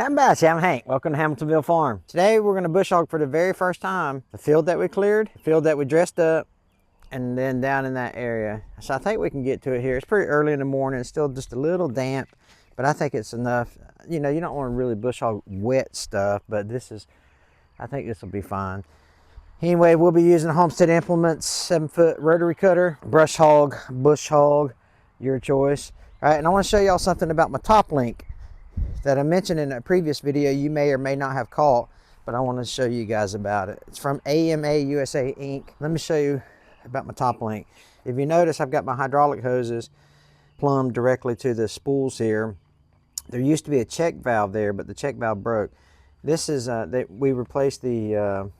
How about you? I'm Hank. Welcome to Hamiltonville Farm. Today we're going to bush hog for the very first time. The field that we cleared, the field that we dressed up, and then down in that area. So I think we can get to it here. It's pretty early in the morning. It's still just a little damp, but I think it's enough. You know, you don't want to really bush hog wet stuff, but I think this will be fine. Anyway, we'll be using Homestead Implements 7-foot rotary cutter, brush hog, bush hog, your choice. All right, and I want to show y'all something about my top link that I mentioned in a previous video you may or may not have caught, but I want to show you guys about it. It's from AMA USA Inc. Let me show you about my top link. If you notice, I've got my hydraulic hoses plumbed directly to the spools here. There used to be a check valve there, but the check valve broke. This is, we replaced the,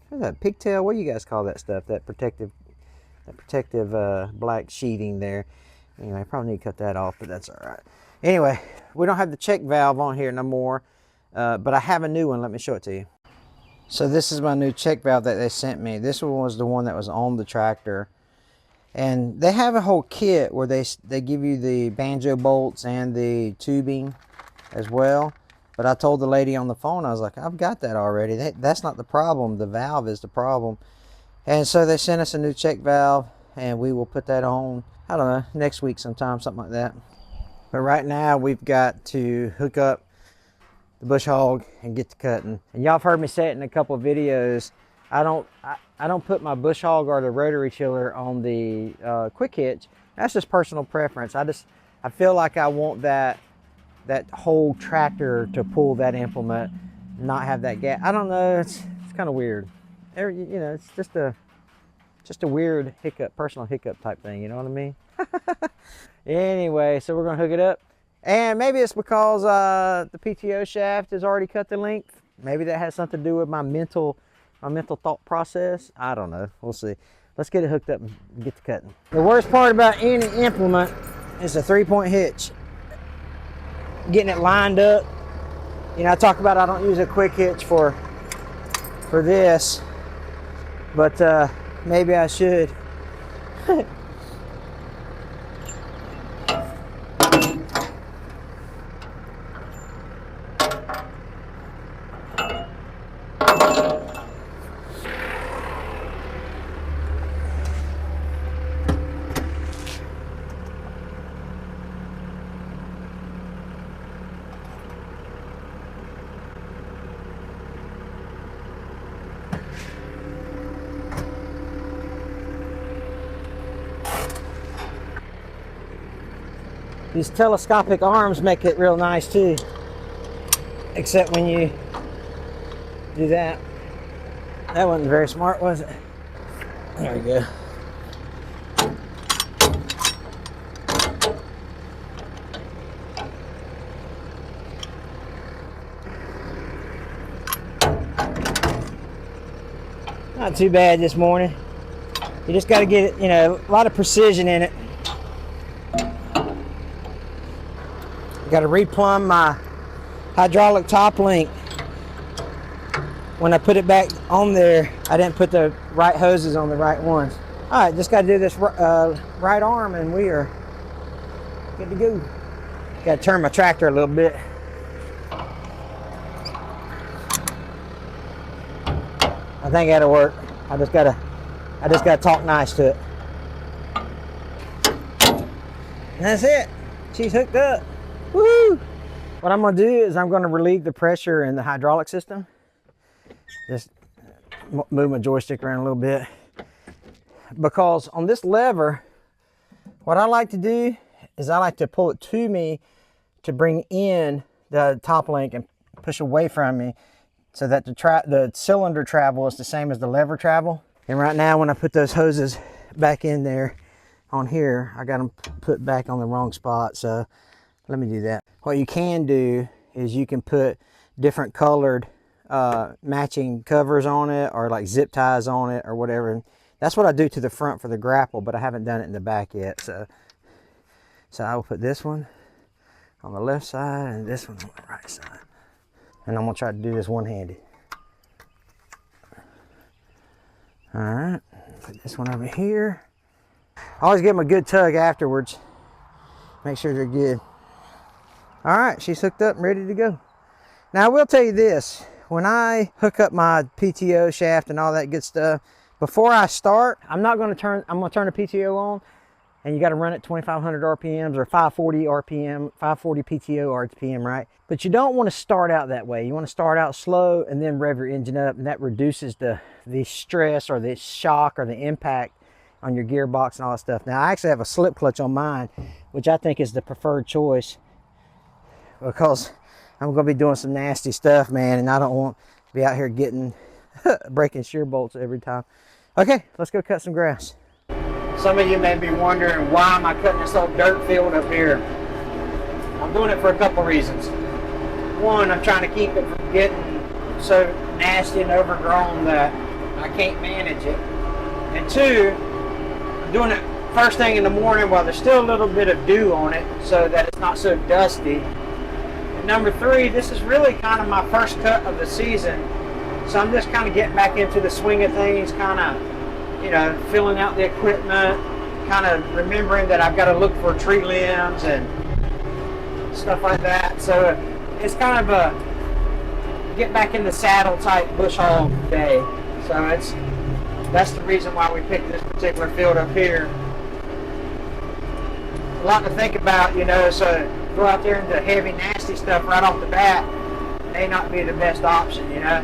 what's that, pigtail? What do you guys call that stuff? That protective black sheeting there. Anyway, I probably need to cut that off, but that's all right. Anyway, we don't have the check valve on here no more, but I have a new one. Let me show it to you. So this is my new check valve that they sent me. This one was the one that was on the tractor. And they have a whole kit where they give you the banjo bolts and the tubing as well. But I told the lady on the phone, I was like, I've got that already. That's not the problem. The valve is the problem. And so they sent us a new check valve, and we will put that on, I don't know, next week sometime, something like that. But right now we've got to hook up the bush hog and get to cutting. And y'all have heard me say it in a couple of videos. I don't put my bush hog or the rotary chiller on the quick hitch. That's just personal preference. I feel like I want that whole tractor to pull that implement, not have that gap. I don't know. It's kind of weird. You know, it's just a weird hiccup, personal hiccup type thing. You know what I mean? Anyway, so we're gonna hook it up, and maybe it's because the PTO shaft has already cut the length. Maybe that has something to do with my mental thought process. I don't know. We'll see. Let's get it hooked up and get to cutting. The worst part about any implement is a 3-point hitch. Getting it lined up. You know, I talk about I don't use a quick hitch for this, but maybe I should. These telescopic arms make it real nice too, except when you do that. That wasn't very smart, was it? There we go. Not too bad this morning. You just got to get it, you know, a lot of precision in it. Got to replumb my hydraulic top link. When I put it back on there, I didn't put the right hoses on the right ones. All right, just got to do this right arm, and we are good to go. Got to turn my tractor a little bit. I think that'll work. I just gotta talk nice to it. And that's it. She's hooked up. Woo! What I'm gonna do is I'm gonna relieve the pressure in the hydraulic system. Just move my joystick around a little bit. Because on this lever, what I like to do is I like to pull it to me to bring in the top link and push away from me so that the cylinder travel is the same as the lever travel. And right now when I put those hoses back in there on here, I got them put back on the wrong spot, so let me do that. What you can do is you can put different colored matching covers on it, or like zip ties on it or whatever. That's what I do to the front for the grapple, but I haven't done it in the back yet. So I will put this one on the left side and this one on the right side. And I'm gonna try to do this one-handed. All right, put this one over here. Always give them a good tug afterwards. Make sure they're good. All right, she's hooked up and ready to go. Now I will tell you this, when I hook up my PTO shaft and all that good stuff, before I start, I'm gonna turn the PTO on, and you got to run it 2,500 RPMs or 540 RPM, 540 PTO RPM, right? But you don't want to start out that way. You want to start out slow and then rev your engine up, and that reduces the stress or the shock or the impact on your gearbox and all that stuff. Now I actually have a slip clutch on mine, which I think is the preferred choice, because I'm going to be doing some nasty stuff, man, and I don't want to be out here getting breaking shear bolts every time. Okay, let's go cut some grass. Some of you may be wondering, why am I cutting this old dirt field up here? I'm doing it for a couple reasons. One, I'm trying to keep it from getting so nasty and overgrown that I can't manage it. And two, I'm doing it first thing in the morning while there's still a little bit of dew on it so that it's not so dusty. And number three, this is really kind of my first cut of the season. So I'm just kind of getting back into the swing of things, kind of, you know, filling out the equipment, kind of remembering that I've got to look for tree limbs and stuff like that. So it's kind of a get back in the saddle type bush hog day. So that's the reason why we picked this particular field up here. A lot to think about, you know, so go out there and do heavy, nasty stuff right off the bat may not be the best option, you know.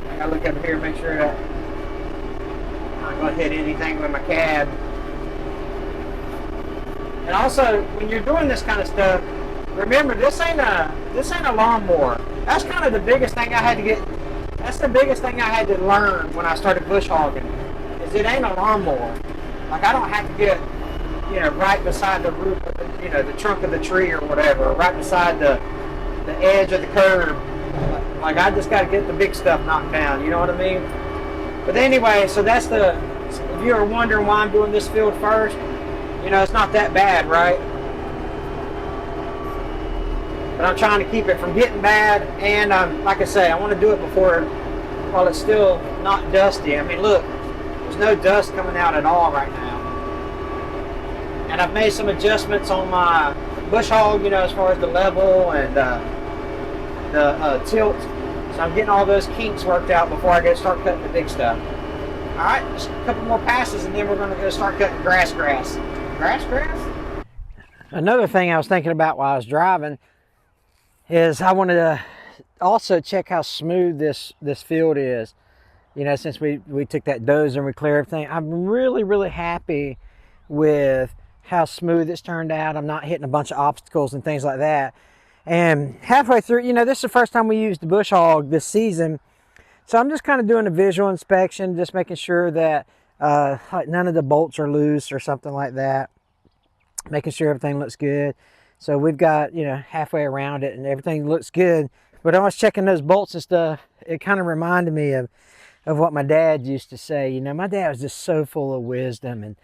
I gotta look up here and make sure that I'm not gonna hit anything with my cab. And also, when you're doing this kind of stuff, remember, this ain't a lawnmower. That's kind of the biggest thing I had to get. That's the biggest thing I had to learn when I started bush hogging. Is it ain't a lawnmower. Like, I don't have to get, you know, right beside the root of the, you know, the trunk of the tree or whatever, or right beside the edge of the curb. Like, I just got to get the big stuff knocked down. You know what I mean? But anyway, so that's the. If you were wondering why I'm doing this field first, you know, it's not that bad, right? But I'm trying to keep it from getting bad, and like I say, I want to do it while it's still not dusty. I mean, look, there's no dust coming out at all right now. And I've made some adjustments on my bush hog, you know, as far as the level and the tilt. So I'm getting all those kinks worked out before I go start cutting the big stuff. All right, just a couple more passes, and then we're going to go start cutting grass. Another thing I was thinking about while I was driving is I wanted to also check how smooth this field is. You know, since we took that dozer and we cleared everything, I'm really happy with how smooth it's turned out. I'm not hitting a bunch of obstacles and things like that. And halfway through, you know, this is the first time we used the bush hog this season, so I'm just kind of doing a visual inspection, just making sure that like none of the bolts are loose or something like that, making sure everything looks good. So we've got, you know, halfway around it and everything looks good. But I was checking those bolts and stuff. It kind of reminded me of what my dad used to say. You know, my dad was just so full of wisdom. And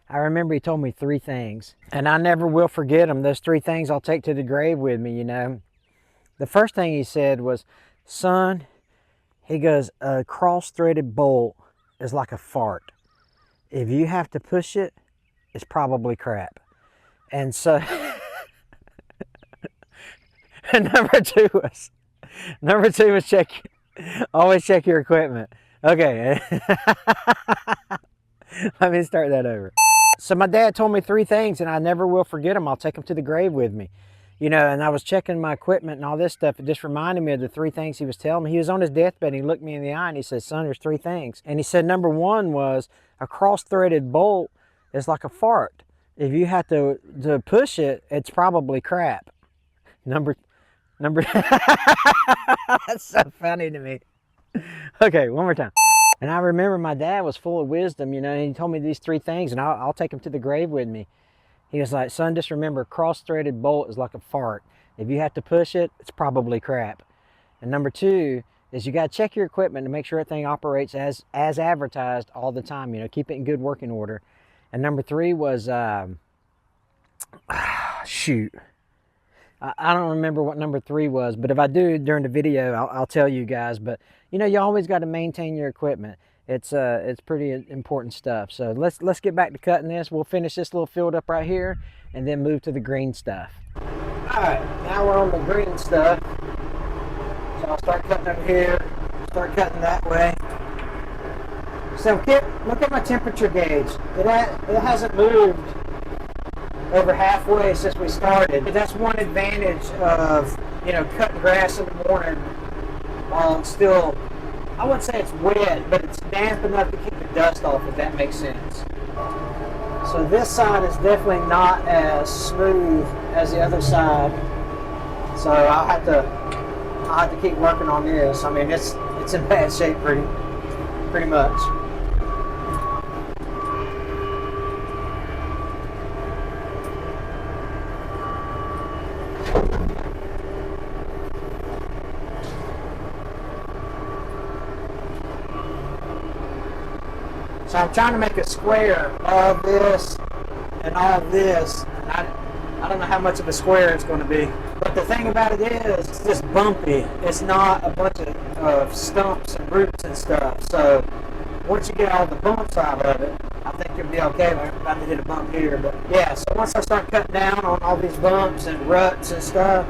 I remember he told me 3 things. And I never will forget them. Those 3 things I'll take to the grave with me, you know. The first thing he said was, son, he goes, a cross-threaded bolt is like a fart. If you have to push it, it's probably crap. And so... And number two was always check your equipment. Okay. Let me start that over. So my dad told me 3 things, and I never will forget them. I'll take them to the grave with me. You know, and I was checking my equipment and all this stuff. It just reminded me of the 3 things he was telling me. He was on his deathbed, and he looked me in the eye, and he said, son, there's 3 things. And he said, number 1 was a cross-threaded bolt is like a fart. If you have to push it, it's probably crap. Number That's so funny to me. Okay, one more time. And I remember my dad was full of wisdom, you know, and he told me these 3 things, and I'll take him to the grave with me. He was like, son, just remember, cross-threaded bolt is like a fart. If you have to push it, it's probably crap. And number 2 is you got to check your equipment to make sure everything operates as advertised all the time, you know, keep it in good working order. And number 3 was, shoot. I don't remember what number 3 was, but if I do during the video, I'll tell you guys. But you know, you always got to maintain your equipment. It's pretty important stuff. So let's get back to cutting this. We'll finish this little field up right here, and then move to the green stuff. All right, now we're on the green stuff. I'll start cutting over here, start cutting that way. So look at my temperature gauge. It hasn't moved over halfway since we started. That's one advantage of, you know, cutting grass in the morning while it's still, I wouldn't say it's wet, but it's damp enough to keep the dust off, if that makes sense. So this side is definitely not as smooth as the other side. So I'll have to keep working on this. I mean, it's in bad shape pretty much. So I'm trying to make a square of this and all of this. And I don't know how much of a square it's going to be. But the thing about it is, it's just bumpy. It's not a bunch of stumps and roots and stuff. So once you get all the bumps out of it, I think you'll be okay. I'm about to hit a bump here. But yeah, so once I start cutting down on all these bumps and ruts and stuff,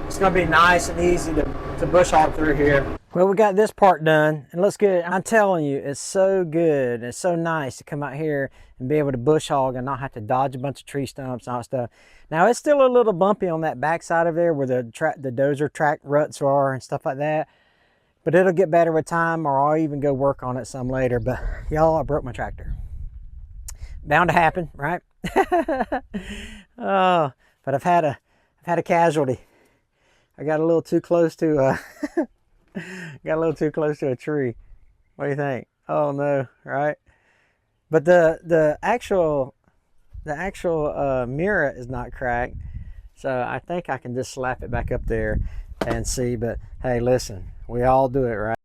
it's going to be nice and easy to bush hog through here. Well, we got this part done, and looks good. I'm telling you, it's so good. It's so nice to come out here and be able to bush hog and not have to dodge a bunch of tree stumps and all that stuff. Now, it's still a little bumpy on that back side of there where the dozer track ruts are and stuff like that. But it'll get better with time, or I'll even go work on it some later. But y'all, I broke my tractor. Bound to happen, right? Oh, but I've had a casualty. I got a little too close to got a little too close to a tree. What do you think? Oh no, right? But the actual mirror is not cracked, so I think I can just slap it back up there and see. But hey, listen, we all do it, right?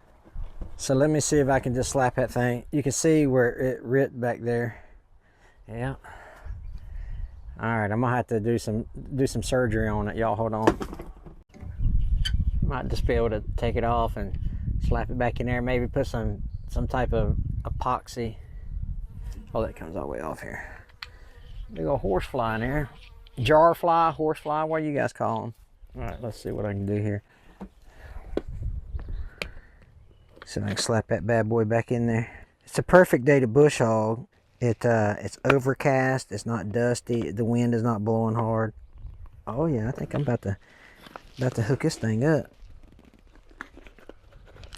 So let me see if I can just slap that thing. You can see where it ripped back there. Yeah. All right, I'm gonna have to do some surgery on it. Y'all hold on. Might just be able to take it off and slap it back in there. Maybe put some type of epoxy. Oh, that comes all the way off here. Big old horsefly in there. Jar fly, horsefly, what do you guys call them? All right, let's see what I can do here. See if I can slap that bad boy back in there. It's a perfect day to bush hog. It's overcast. It's not dusty. The wind is not blowing hard. Oh yeah, I think I'm about to hook this thing up.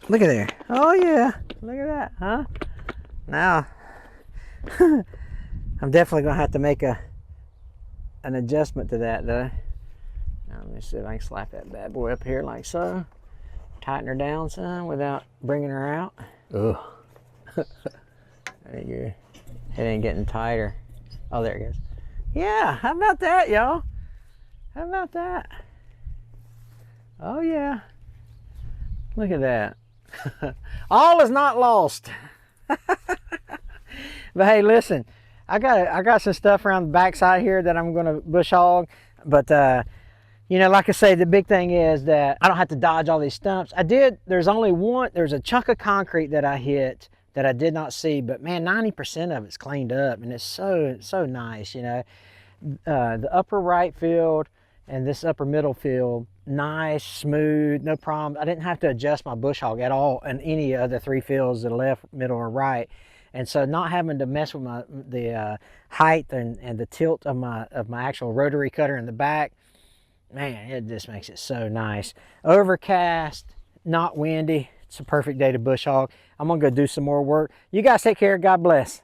Look at there. Oh yeah, look at that, huh? Now I'm definitely gonna have to make an adjustment to that though. Now let me see if I can slap that bad boy up here like so. Tighten her down some without bringing her out. Ugh. There you go. It ain't getting tighter. Oh, there it goes. Yeah, how about that, y'all? How about that? Oh yeah, look at that. All is not lost. But hey, listen, I got some stuff around the backside here that I'm gonna bush hog. But you know, like I say, the big thing is that I don't have to dodge all these stumps. There's a chunk of concrete that I hit that I did not see, but man, 90% of it's cleaned up, and it's so nice, you know. The upper right field and this upper middle field, nice, smooth, no problem. I didn't have to adjust my bush hog at all in any of the three fields, the left, middle, or right. And so not having to mess with the height and the tilt of my actual rotary cutter in the back, man, it just makes it so nice. Overcast, not windy. It's a perfect day to bush hog. I'm gonna go do some more work. You guys take care. God bless.